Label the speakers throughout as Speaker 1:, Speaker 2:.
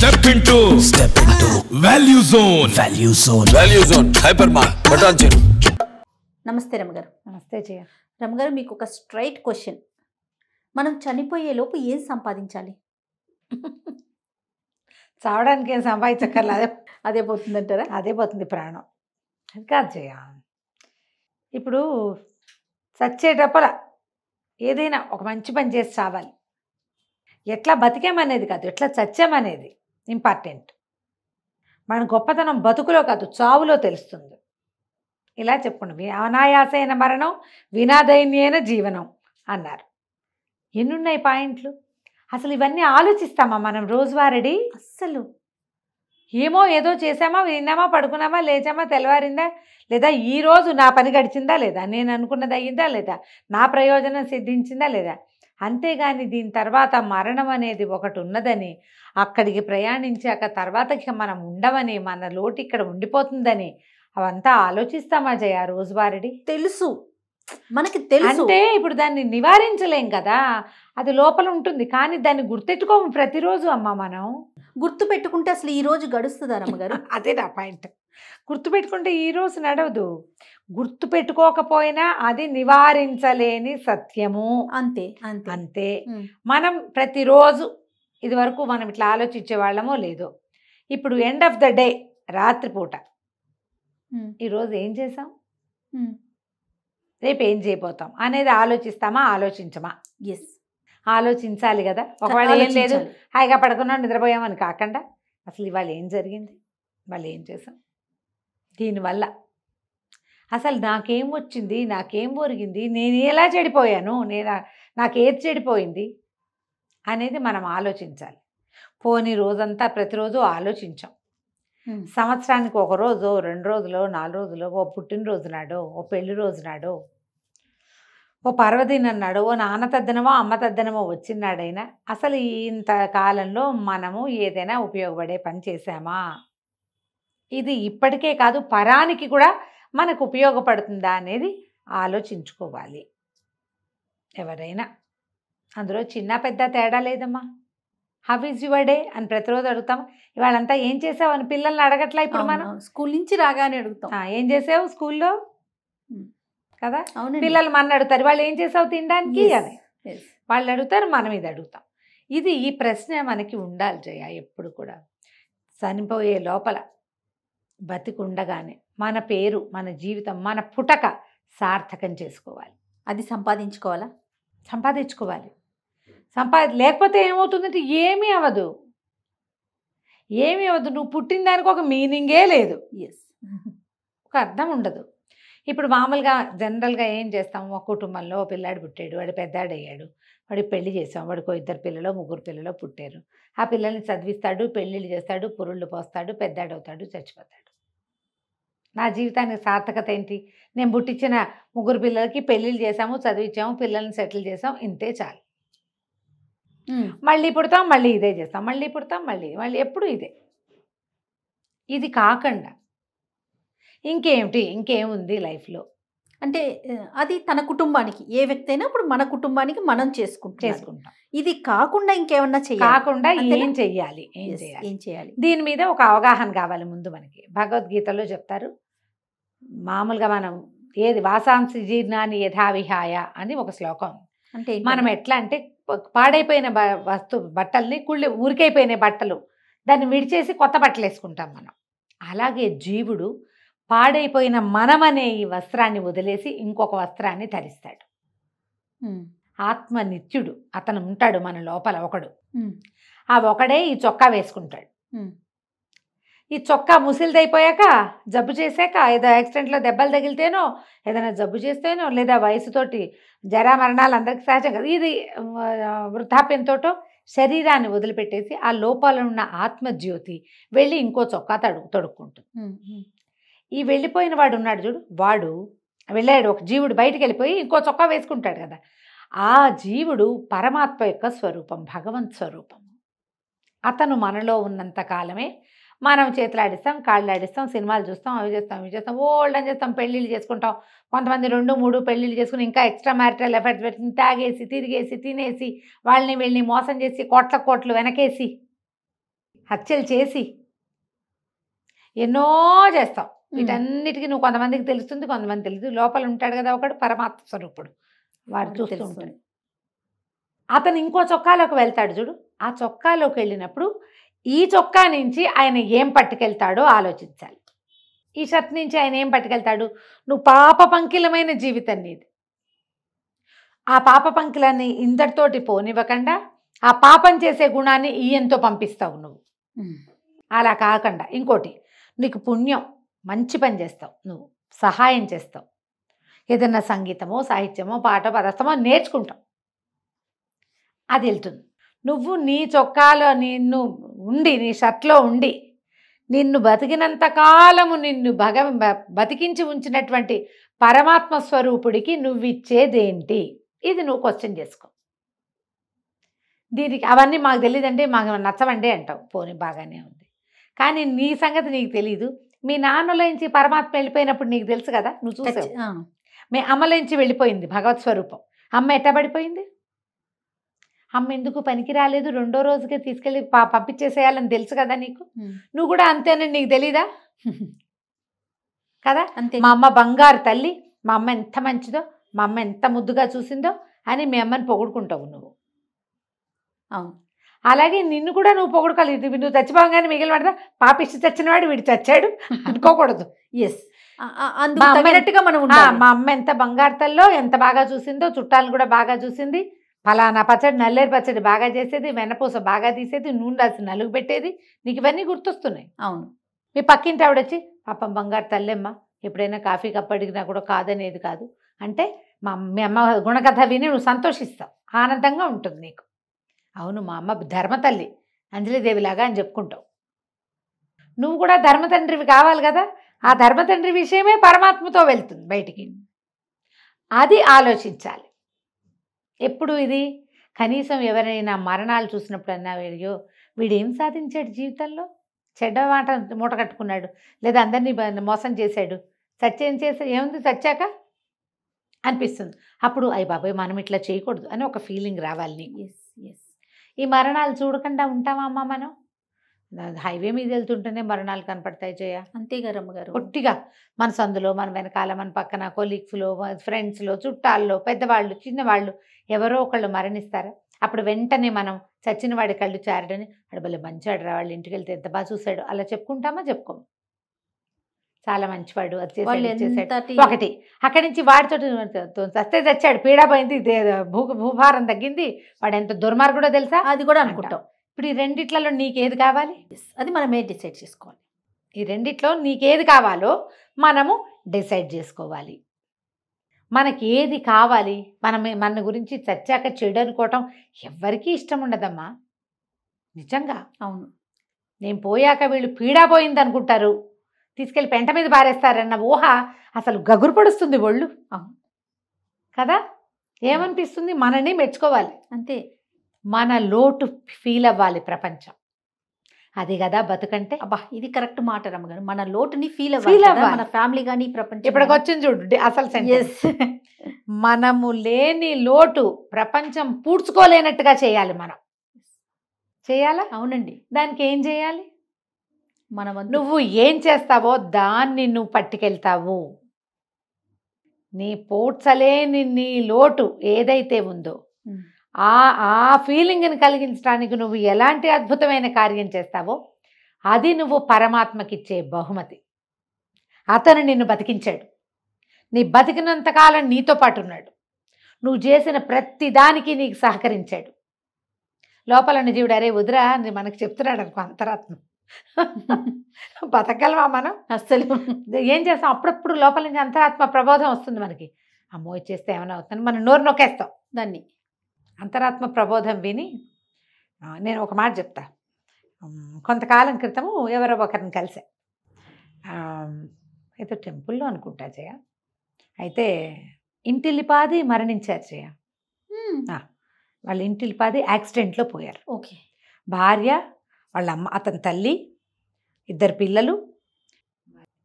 Speaker 1: Step into Value Zone. Value Zone. Hypermart. Button.
Speaker 2: నమస్తే రమగారు.
Speaker 3: నమస్తే జయ.
Speaker 2: రమగారు, మీకు ఒక స్ట్రైట్ క్వశ్చన్. మనం చనిపోయే లోపు ఏం సంపాదించాలి?
Speaker 3: చావడానికి ఏం సంపాదించక్కర్లా,
Speaker 2: అదే పోతుందంటారా?
Speaker 3: అదే పోతుంది ప్రాణం. అది కాదు జయ. ఇప్పుడు చచ్చేటప్పుడు ఏదైనా ఒక మంచి పని చేసి చావాలి. ఎట్లా బతికామనేది కాదు, ఎట్లా చచ్చామనేది ఇంపార్టెంట్. మన గొప్పతనం బతుకులో కాదు, చావులో తెలుస్తుంది. ఇలా చెప్పుకోండి, అనాయాసైన మరణం వినాదైన్యైన జీవనం అన్నారు. ఎన్నున్నాయి పాయింట్లు? అసలు ఇవన్నీ ఆలోచిస్తామా మనం రోజువారీ?
Speaker 2: అస్సలు
Speaker 3: ఏమో ఏదో చేసామా, విన్నామా, పడుకున్నామా, లేచామా, తెల్లవారిందా లేదా, ఈరోజు నా పని గడిచిందా లేదా, నేను అనుకున్నది అయ్యిందా లేదా, నా ప్రయోజనం సిద్ధించిందా లేదా. అంతేగాని దీని తర్వాత మరణం అనేది ఒకటి ఉన్నదని, అక్కడికి ప్రయాణించాక తర్వాతకి మనం ఉండమని, మన లోటు ఇక్కడ ఉండిపోతుందని అవంతా ఆలోచిస్తామా జయ రోజువారీ?
Speaker 2: తెలుసు, మనకి తెలుసు.
Speaker 3: అంటే ఇప్పుడు దాన్ని నివారించలేం కదా, అది లోపల ఉంటుంది. కానీ దాన్ని గుర్తెట్టుకోము ప్రతిరోజు అమ్మ. మనం
Speaker 2: గుర్తు పెట్టుకుంటే అసలు ఈ రోజు గడుస్తుందా రమ్మగారు?
Speaker 3: అదే నా పాయింట్. గుర్తుపెట్టుకుంటే ఈ రోజు నడవదు. గుర్తు పెట్టుకోకపోయినా అది నివారించలేని సత్యము.
Speaker 2: అంతే అంతే
Speaker 3: అంతే. మనం ప్రతిరోజు ఇది వరకు మనం ఇట్లా ఆలోచించే వాళ్ళమో లేదో, ఇప్పుడు ఎండ్ ఆఫ్ ద డే రాత్రిపూట ఈరోజు ఏం చేసాం, రేపు ఏం చేయబోతాం అనేది ఆలోచిస్తామా, ఆలోచించమా?
Speaker 2: ఎస్,
Speaker 3: ఆలోచించాలి కదా. ఒకవేళ ఏం లేదు, హాయిగా పడుకున్నాం, నిద్రపోయామని కాకుండా అసలు ఇవాళ ఏం జరిగింది, వాళ్ళు ఏం చేసాం, దీనివల్ల అసలు నాకేం వచ్చింది, నాకేం ఒరిగింది, నేను ఎలా చెడిపోయాను, నాకేది చెడిపోయింది అనేది మనం ఆలోచించాలి. పోనీ రోజంతా ప్రతిరోజు ఆలోచించాం. సంవత్సరానికి ఒక రోజు, 2 రోజులు, 4 రోజులు, ఓ పుట్టినరోజు నాడో, ఓ పెళ్లి రోజు నాడో, ఓ పర్వదినం నాడో, ఓ నాన్న తద్దనమో అమ్మ తద్దనమో వచ్చినాడైనా అసలు ఇంత కాలంలో మనము ఏదైనా ఉపయోగపడే పని చేశామా, ఇది ఇప్పటికే కాదు పరానికి కూడా మనకు ఉపయోగపడుతుందా అనేది ఆలోచించుకోవాలి ఎవరైనా. అందులో చిన్న పెద్ద తేడా లేదమ్మా. హౌ ఈజ్ యువర్ డే అని ప్రతిరోజు అడుగుతాం. ఇవాళంతా ఏం చేసావు అని పిల్లల్ని అడగట్లా ఇప్పుడు మనం.
Speaker 2: స్కూల్ నుంచి రాగానే అడుగుతాం,
Speaker 3: ఏం చేసావు స్కూల్లో కదా.
Speaker 2: అవును,
Speaker 3: పిల్లలు మన అడుగుతారు, వాళ్ళు ఏం చేసావు తినడానికి అని వాళ్ళు అడుగుతారు, మనం ఇది అడుగుతాం. ఈ ప్రశ్న మనకి ఉండాలి జయ ఎప్పుడు కూడా. చనిపోయే లోపల బతికుండగానే మన పేరు, మన జీవితం, మన పుటక సార్థకం చేసుకోవాలి.
Speaker 2: అది సంపాదించుకోవాలా?
Speaker 3: సంపాదించుకోవాలి. లేకపోతే ఏమవుతుందంటే ఏమీ అవ్వదు. నువ్వు పుట్టిన దానికి ఒక మీనింగే లేదు, ఒక అర్థం ఉండదు. ఇప్పుడు మామూలుగా జనరల్గా ఏం చేస్తాం, ఒక కుటుంబంలో ఓ పిల్లాడు పుట్టాడు, వాడు పెద్దాడయ్యాడు, వాడికి పెళ్లి చేసాం, వాడికి 2 పిల్లలు 3 పిల్లలు పుట్టారు. ఆ పిల్లల్ని చదివిస్తాడు, పెళ్ళిళ్ళు చేస్తాడు, పురుళ్ళు పోస్తాడు, పెద్దాడవుతాడు, చచ్చిపోతాడు. నా జీవితానికి సార్థకత ఏంటి? నేను పుట్టించిన 3 పిల్లలకి పెళ్ళిళ్ళు చేసాము, చదివించాము, పిల్లల్ని సెటిల్ చేసాం, ఇంతే చాలు. మళ్ళీ పుడతాం, మళ్ళీ ఇదే చేస్తాం, మళ్ళీ పుడతాం, మళ్ళీ ఎప్పుడు ఇదే. ఇది కాకుండా ఇంకేముంది లైఫ్లో
Speaker 2: అంటే అది తన కుటుంబానికి, ఏ వ్యక్తి అయినా ఇప్పుడు మన కుటుంబానికి మనం చేసుకుంటాం. ఇది కాకుండా ఇంకేమన్నా
Speaker 3: ఏం చెయ్యాలి? దీని మీద ఒక అవగాహన కావాలి ముందు మనకి. భగవద్గీతలో చెప్తారు, మామూలుగా మనం ఏది వాసాంసి జీర్ణాన్ని యథావిహాయ అని ఒక శ్లోకం.
Speaker 2: అంటే
Speaker 3: మనం ఎట్లా అంటే పాడైపోయిన బట్టల్ని, ఊరికైపోయిన బట్టలు దాన్ని విడిచేసి కొత్త బట్టలు వేసుకుంటాం మనం. అలాగే జీవుడు పాడైపోయిన మనమనే ఈ వస్త్రాన్ని వదిలేసి ఇంకొక వస్త్రాన్ని ధరిస్తాడు. ఆత్మ నిత్యుడు, అతను ఉంటాడు మన లోపల ఒకడు. ఆ ఒకడే ఈ చొక్కా వేసుకుంటాడు. ఈ చొక్కా ముసిలిదైపోయాక, జబ్బు చేశాక, ఏదో యాక్సిడెంట్లో దెబ్బలు తగిలితేనో, ఏదైనా జబ్బు చేస్తేనో, లేదా వయసుతోటి జరా మరణాలు అందరికీ సహజం కదా, ఇది వృద్ధాప్యంతో శరీరాన్ని వదిలిపెట్టేసి ఆ లోపల ఉన్న ఆత్మజ్యోతి వెళ్ళి ఇంకో చొక్కా తొడుక్కుంటుంది. ఈ వెళ్ళిపోయిన వాడు ఉన్నాడు చూడు, వాడు వెళ్ళాడు, ఒక జీవుడు బయటికి వెళ్ళిపోయి ఇంకో చొక్కా వేసుకుంటాడు కదా. ఆ జీవుడు పరమాత్మ యొక్క స్వరూపం, భగవంత్ స్వరూపం. అతను మనలో ఉన్నంత కాలమే మనం చేతులాడిస్తాం, కాళ్ళాడిస్తాం, సినిమాలు చూస్తాం, అవి చేస్తాం, ఓల్డ్ అని చేస్తాం, పెళ్ళిళ్ళు చేసుకుంటాం. కొంతమంది 2, 3 పెళ్ళిళ్ళు చేసుకుని ఇంకా ఎక్స్ట్రా మ్యారిటల్ ఎఫర్ట్స్ పెట్టి తాగేసి, తిరిగేసి, తినేసి, వాళ్ళని వెళ్ళి మోసం చేసి, కోట్ల కోట్లు వెనకేసి హత్యలు చేసి ఎన్నో చేస్తావు. వీటన్నిటికీ నువ్వు కొంతమందికి తెలుస్తుంది, కొంతమంది తెలుస్తుంది. లోపల ఉంటాడు కదా ఒకడు పరమాత్మ స్వరూపుడు, వాడు చూస్తూ ఉంటాడు. అతను ఇంకో చొక్కాలోకి వెళ్తాడు చూడు. ఆ చొక్కాలోకి వెళ్ళినప్పుడు ఈ చొక్కా నుంచి ఆయన ఏం పట్టుకెళ్తాడో ఆలోచించాలి. ఈ షర్ట్ నుంచి ఆయన ఏం పట్టుకెళ్తాడు? నువ్వు పాప పంకిలమైన జీవితం నీది. ఆ పాప పంకిలాన్ని ఇందరితోటి పోనివ్వకుండా ఆ పాపం చేసే గుణాన్ని ఈయంతో పంపిస్తావు నువ్వు. అలా కాకుండా ఇంకోటి, నీకు పుణ్యం, మంచి పని చేస్తావు, నువ్వు సహాయం చేస్తావు, ఏదన్నా సంగీతమో సాహిత్యమో పాటో పదస్తమో నేర్చుకుంటావు, అది వెళ్తుంది. నువ్వు నీ చొక్కాలో నిన్ను ఉండి, నీ షర్ట్లో ఉండి, నిన్ను బతికినంత కాలము నిన్ను బతికించి ఉంచినటువంటి పరమాత్మ స్వరూపుడికి నువ్వు ఇచ్చేదేంటి? ఇది నువ్వు క్వశ్చన్ చేసుకో. దీనికి అవన్నీ మాకు తెలియదండి, మాకు నచ్చవండి అంటావు. పోనీ బాగానే ఉంది, కానీ నీ సంగతి నీకు తెలీదు. మీ నాన్నలోంచి పరమాత్మ వెళ్ళిపోయినప్పుడు నీకు తెలుసు కదా, నువ్వు చూసావు. మీ అమ్మలోంచి వెళ్ళిపోయింది భగవత్ స్వరూపం. అమ్మ ఎట్ట పడిపోయింది? అమ్మ ఎందుకు పనికి రాలేదు, రెండో రోజుకే తీసుకెళ్ళి పంపించేసేయాలని తెలుసు కదా నీకు. నువ్వు కూడా అంతేనని నీకు తెలీదా? కదా. అంతే. మా అమ్మ బంగారు తల్లి, మా అమ్మ ఎంత మంచిదో, మా అమ్మ ఎంత ముద్దుగా చూసిందో అని మీ అమ్మని పొగుడుకుంటావు నువ్వు. అవును. అలాగే నిన్ను కూడా నువ్వు పొగడుకోవాలి. నువ్వు చచ్చిపోగానే మిగిలిన పడతా పాపిష్టి చచ్చినవాడు వీడు చచ్చాడు అనుకోకూడదు. ఎస్, మా అమ్మ ఎంత బంగారు తల్లో, ఎంత బాగా చూసిందో, చుట్టాలను కూడా బాగా చూసింది, ఫలానా పచ్చడి నల్లేరు పచ్చడి బాగా చేసేది, వెన్నపూస బాగా తీసేది, నూనె రాసి నలుగు పెట్టేది, నీకు ఇవన్నీ గుర్తొస్తున్నాయి. అవును. మీ పక్కింటి ఆవిడొచ్చి పాపం బంగారు తల్లెమ్మ, ఎప్పుడైనా కాఫీ కప్పు అడిగినా కూడా కాదనేది కాదు అంటే మీ అమ్మ గుణకథ విని నువ్వు సంతోషిస్తావు, ఆనందంగా ఉంటుంది నీకు. అవును, మా అమ్మ ధర్మతల్లి అంజలిదేవిలాగా అని చెప్పుకుంటావు. నువ్వు కూడా ధర్మతండ్రివి కావాలి కదా. ఆ ధర్మతండ్రి విషయమే పరమాత్మతో వెళ్తుంది బయటికి. అది ఆలోచించాలి ఎప్పుడు. ఇది కనీసం ఎవరైనా మరణాలు చూసినప్పుడు అన్నా, వీడియో వీడేం సాధించాడు జీవితంలో, చెడ్డ మాట మూట కట్టుకున్నాడు, లేదా అందరినీ మోసం చేశాడు, ఏం చేశాడు, ఏముంది చచ్చాక అనిపిస్తుంది. అప్పుడు అయ్య బాబాయ్ మనం ఇట్లా చేయకూడదు అని ఒక ఫీలింగ్ రావాలి నీకు. ఈ మరణాలు చూడకుండా ఉంటామా అమ్మ మనం? హైవే మీద వెళ్తుంటేనే మరణాలు కనపడతాయి జయ. అంతేగా రమ్మగారు. పొట్టిగా మన సందులో, మన వెనకాల, మన పక్కన కొలీగ్స్లో, ఫ్రెండ్స్లో, చుట్టాల్లో, పెద్దవాళ్ళు, చిన్నవాళ్ళు ఎవరో ఒకళ్ళు మరణిస్తారా? అప్పుడు వెంటనే మనం చచ్చిన వాడి కళ్ళు చారడని, అడబలే మంచివాడు రా, వాళ్ళు ఇంటికి వెళ్తే ఎంత బాగా చూశాడు అలా చెప్పుకుంటామా? చెప్పుకోము. చాలా మంచివాడు, అది చేశాడు ఒకటి. అక్కడి నుంచి వాడితో చస్తే చచ్చాడు, పీడా పోయింది, భూభారం తగ్గింది, వాడు ఎంత దుర్మార్గుడో తెలుసా, అది కూడా అనుకుంటాం. ఇప్పుడు ఈ రెండిట్లలో నీకేది కావాలి? అది మనమే డిసైడ్ చేసుకోవాలి. ఈ రెండిట్లో నీకేది కావాలో మనము డిసైడ్ చేసుకోవాలి. మనకి ఏది కావాలి? మన గురించి చచ్చాక చెడు అనుకోవటం ఎవరికీ ఇష్టం ఉండదమ్మా, నిజంగా. అవును. నేను పోయాక వీళ్ళు పీడా పోయింది అనుకుంటారు, తీసుకెళ్ళి పెంట మీద పారేస్తారన్న ఊహ అసలు గగురు పడుస్తుంది ఒళ్ళు కదా. ఏమనిపిస్తుంది? మనని మెచ్చుకోవాలి అంతే. మన లోటు ఫీల్ అవ్వాలి ప్రపంచం, అది కదా బతుకంటే. అబ్బా, ఇది కరెక్ట్ మాట రమ్మగారు. మన లోటుని ఫీల్ అవ్వాలి, మన ఫ్యామిలీ కానీ ప్రపంచం. ఇప్పటికి వచ్చింది చూడు అసలు సెంటెన్స్. మనము లేని లోటు ప్రపంచం పూడ్చుకోలేనట్టుగా చేయాలి మనం. చేయాలా? అవునండి. దానికి ఏం చేయాలి? నువ్వు ఏం చేస్తావో దాన్ని నువ్వు పట్టుకెళ్తావు. నీ పోడ్చలేని నీ లోటు ఏదైతే ఉందో ఆ ఫీలింగ్ని కలిగించడానికి నువ్వు ఎలాంటి అద్భుతమైన కార్యం చేస్తావో అది నువ్వు పరమాత్మకిచ్చే బహుమతి. అతను నిన్ను బతికించాడు, నీ బతికినంతకాలం నీతో పాటు ఉన్నాడు, నువ్వు చేసిన ప్రతి దానికి నీకు సహకరించాడు. లోపల జీవుడు అరే వదిరా మనకు చెప్తున్నాడు అనుకో అంతరాత్మ. బతకగలవా మనం? అస్సలు ఏం చేస్తాం? అప్పుడప్పుడు లోపల నుంచి అంతరాత్మ ప్రబోధం వస్తుంది మనకి. అమ్మో చేస్తే ఏమైనా అవుతుంది, మనం నోరు నొక్కేస్తాం దాన్ని. అంతరాత్మ ప్రబోధం విని నేను ఒక మాట చెప్తా. కొంతకాలం క్రితము ఎవరో ఒకరిని కలిసా, అయితే టెంపుల్లో అనుకుంటా జయ. అయితే ఇంటిల్లిపాది మరణించారు జయ. వాళ్ళ ఇంటిల్లిపాది యాక్సిడెంట్లో పోయారు. ఓకే. భార్య, వాళ్ళ అమ్మ, అతని తల్లి, 2 పిల్లలు,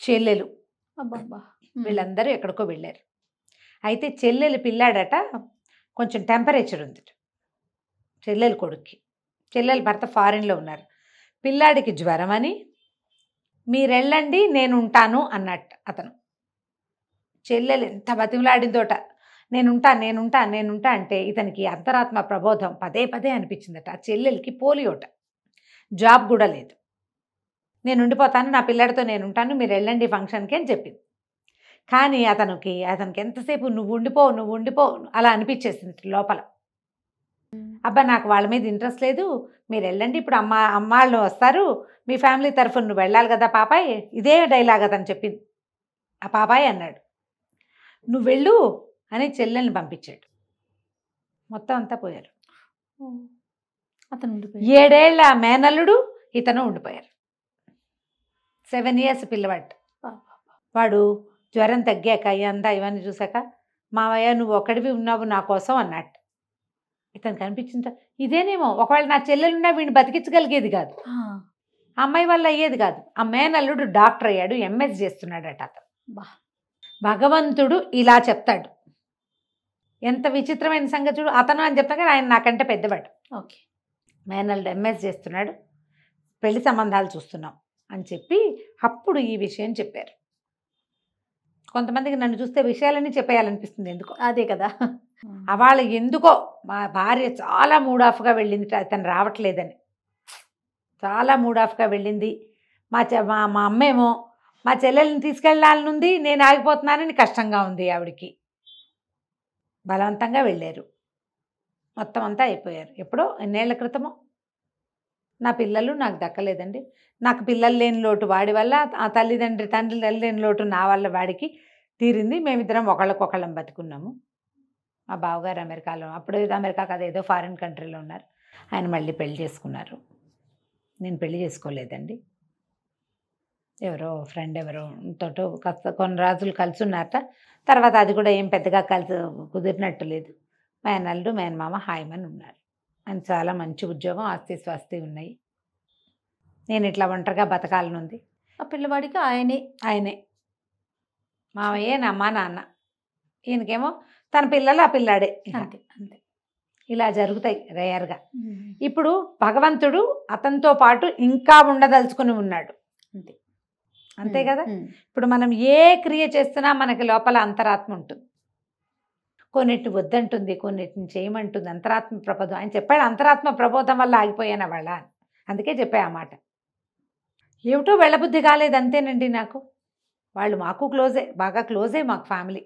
Speaker 3: చెల్లెలు, వీళ్ళందరూ ఎక్కడికో వెళ్ళారు. అయితే చెల్లెలు పిల్లాడట కొంచెం టెంపరేచర్ ఉంది చెల్లెలు కొడుక్కి. చెల్లెలు భర్త ఫారిన్లో ఉన్నారు. పిల్లాడికి జ్వరమని మీరెళ్ళండి నేను ఉంటాను అన్నట్టు అతను. చెల్లెలు ఎంత బతిమలాడిందోట, నేనుంటా అంటే ఇతనికి అంతరాత్మ ప్రబోధం పదే పదే అనిపించిందట. ఆ చెల్లెలకి పోలియోట, జాబ్ కూడా లేదు. నేను ఉండిపోతాను, నా పిల్లాడితో నేను ఉంటాను, మీరు వెళ్ళండి ఫంక్షన్కి అని చెప్పింది. కానీ అతనికి ఎంతసేపు నువ్వు ఉండిపో అలా అనిపించేసింది లోపల. అబ్బా నాకు వాళ్ళ మీద ఇంట్రెస్ట్ లేదు, మీరు వెళ్ళండి, ఇప్పుడు అమ్మాళ్ళు వస్తారు, మీ ఫ్యామిలీ తరఫున నువ్వు వెళ్ళాలి కదా పాపాయ్, ఇదే డైలాగ్ అతను చెప్పింది. ఆ పాపాయ్ అన్నాడు నువ్వు వెళ్ళు అని చెల్లెల్ని పంపించాడు. మొత్తం అంతా పోయారు.
Speaker 2: అతను
Speaker 3: 7 ఏళ్ల మేనల్లుడు ఇతను ఉండిపోయారు. 7 years పిల్లవాడు. వాడు జ్వరం తగ్గాక అంతా ఇవన్నీ చూసాక మావయ్య నువ్వు ఒక్కడివి ఉన్నావు నా కోసం అన్నట్టు. ఇతను కనిపించింది ఇదేనేమో, ఒకవేళ నా చెల్లెలున్నా వీడిని బతికించగలిగేది కాదు, అమ్మాయి వల్ల అయ్యేది కాదు. ఆ మేనల్లుడు డాక్టర్ అయ్యాడు, ఎంఎస్ చేస్తున్నాడట అతను. భగవంతుడు ఇలా చెప్తాడు. ఎంత విచిత్రమైన సంగతి చూడు. అతను అని చెప్తా కానీ ఆయన నాకంటే పెద్దవాడు.
Speaker 2: ఓకే,
Speaker 3: మేనల్లుడు ఎంఎస్ చేస్తున్నాడు, పెళ్లి సంబంధాలు చూస్తున్నాం అని చెప్పి అప్పుడు ఈ విషయం చెప్పారు. కొంతమందికి నన్ను చూస్తే విషయాలన్నీ చెప్పేయాలనిపిస్తుంది ఎందుకో.
Speaker 2: అదే కదా,
Speaker 3: వాళ్ళ ఎందుకో మా భార్య చాలా మూడ్ ఆఫ్గా వెళ్ళింది, అతను రావట్లేదని చాలా మూడ్ ఆఫ్గా వెళ్ళింది. మా అమ్మేమో మా చెల్లెల్ని తీసుకెళ్ళాలనుంది, నేను ఆగిపోతున్నానని కష్టంగా ఉంది ఆవిడికి. బలవంతంగా వెళ్ళారు, మొత్తం అంతా అయిపోయారు. ఎప్పుడో ఎన్నేళ్ల క్రితమో. నా పిల్లలు నాకు దక్కలేదండి. నాకు పిల్లలు లేని లోటు వాడి వల్ల, ఆ తండ్రి లేని లోటు నా వల్ల వాడికి తీరింది. మేమిద్దరం ఒకళ్ళకొకళ్ళం బతుకున్నాము. మా బావగారు అమెరికాలో, అప్పుడు అమెరికా కాదు ఏదో ఫారిన్ కంట్రీలో ఉన్నారు. ఆయన మళ్ళీ పెళ్లి చేసుకున్నారు. నేను పెళ్లి చేసుకోలేదండి. ఎవరో ఫ్రెండ్ తోటో కొన్ని రోజులు కలిసి ఉన్నారట. తర్వాత అది కూడా ఏం పెద్దగా కుదిరినట్టు లేదు. మేనల్లుడు మేనమామ హాయిమని ఉన్నారు. ఆయన చాలా మంచి ఉద్యోగం, ఆస్తి స్వాస్తి ఉన్నాయి. నేను ఇట్లా ఒంటరిగా బతకాలనుంది.
Speaker 2: ఆ పిల్లవాడికి ఆయనే
Speaker 3: మామయ్యే మా నాన్న, ఈయనకేమో తన పిల్లలు ఆ పిల్లాడే.
Speaker 2: అంతే అంతే,
Speaker 3: ఇలా జరుగుతాయి రేయర్గా. ఇప్పుడు భగవంతుడు అతనితో పాటు ఇంకా ఉండదలుచుకుని ఉన్నాడు.
Speaker 2: అంతే
Speaker 3: అంతే కదా. ఇప్పుడు మనం ఏ క్రియ చేస్తున్నా మనకి లోపల అంతరాత్మ ఉంటుంది. కొన్నిటిని వద్దంటుంది, కొన్నిటిని చేయమంటుంది. అంతరాత్మ ప్రబోధం ఆయన చెప్పాడు. అంతరాత్మ ప్రబోధం వల్ల ఆగిపోయాను వాళ్ళ, అందుకే చెప్పా ఆ మాట. ఏమిటో వెళ్ళబుద్ధి కాలేదు అంతేనండి నాకు. వాళ్ళు మాకు క్లోజే, బాగా క్లోజే మాకు ఫ్యామిలీ.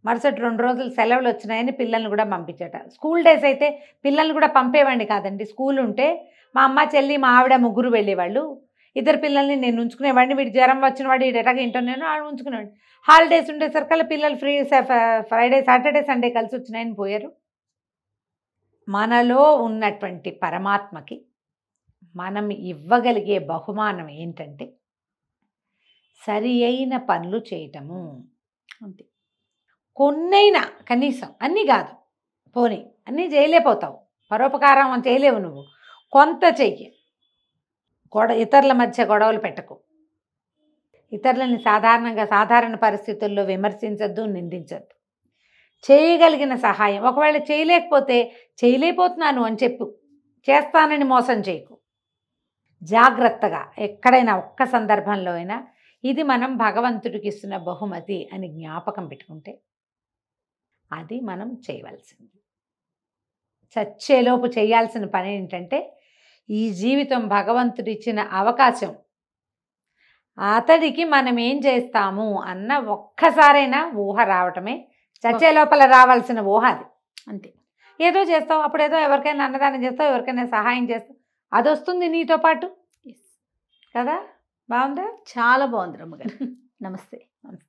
Speaker 3: మరుసటి 2 రోజులు సెలవులు వచ్చినాయని పిల్లల్ని కూడా పంపించట. స్కూల్ డేస్ అయితే పిల్లల్ని కూడా పంపేవాడిని కాదండి. స్కూల్ ఉంటే మా అమ్మ చెల్లి మా ఆవిడ ముగ్గురు వెళ్ళేవాళ్ళు. 2 పిల్లల్ని నేను ఉంచుకునేవాడిని. వీడి జ్వరం వచ్చిన వాడు ఎటగా ఇంటో నేను ఉంచుకునేవాడిని. హాలిడేస్ ఉండేసరికల్లా పిల్లలు ఫ్రీ, ఫ్రైడే సాటర్డే సండే కలిసి వచ్చినాయని పోయారు. మనలో ఉన్నటువంటి పరమాత్మకి మనం ఇవ్వగలిగే బహుమానం ఏంటంటే సరి అయిన పనులు చేయటము.
Speaker 2: అంతే,
Speaker 3: కొన్నైనా కనీసం, అన్నీ కాదు, పోనీ అన్నీ చేయలేకపోతావు, పరోపకారం చేయలేవు నువ్వు, కొంత చెయ్యి. ఇతరుల మధ్య గొడవలు పెట్టకు, ఇతరులని సాధారణ పరిస్థితుల్లో విమర్శించద్దు, నిందించద్దు. చేయగలిగిన సహాయం, ఒకవేళ చేయలేకపోతున్నాను అని చెప్పు, చేస్తానని మోసం చేయకు. జాగ్రత్తగా ఎక్కడైనా ఒక్క సందర్భంలో అయినా ఇది మనం భగవంతుడికి ఇస్తున్న బహుమతి అని జ్ఞాపకం పెట్టుకుంటే అది మనం చేయవలసింది. చచ్చేలోపు చేయాల్సిన పని ఏంటంటే ఈ జీవితం భగవంతుడు ఇచ్చిన అవకాశం, అతడికి మనం ఏం చేస్తాము అన్న ఒక్కసారైనా ఊహ రావటమే చచ్చే లోపల రావాల్సిన ఊహ అది.
Speaker 2: అంతే,
Speaker 3: ఏదో చేస్తావు, అప్పుడేదో ఎవరికైనా అన్నదానం చేస్తావు, ఎవరికైనా సహాయం చేస్తావు, అది వస్తుంది నీతో పాటు కదా. బాగుందా?
Speaker 2: చాలా బాగుంది రమ్మగారు. నమస్తే.
Speaker 3: నమస్తే.